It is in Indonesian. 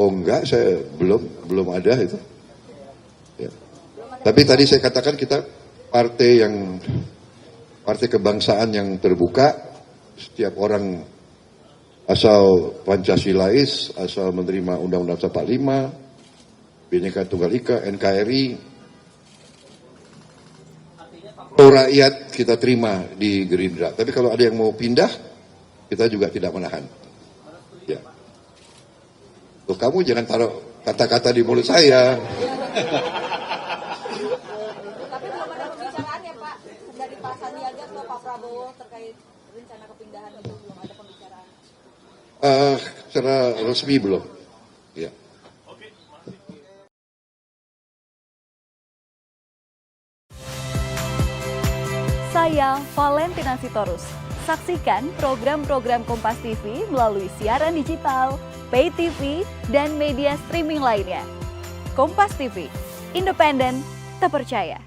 Oh enggak, saya belum ada itu. Ya. Tapi tadi saya katakan kita partai kebangsaan yang terbuka, setiap orang asal Pancasilais, asal menerima Undang-Undang 45, Bhinneka Tunggal Ika, NKRI, rakyat kita terima di Gerindra. Tapi kalau ada yang mau pindah, kita juga tidak menahan. Ya. Tuh, kamu jangan taruh kata-kata di mulut saya. Tapi belum ada pembicaraan ya Pak, dari Pak Sandiaga ke Pak Prabowo terkait rencana kepindahan itu, belum ada pembicaraan? Secara resmi belum. Ya. Saya Valentina Sitorus. Saksikan program-program Kompas TV melalui siaran digital, pay TV, dan media streaming lainnya. Kompas TV, independen, terpercaya.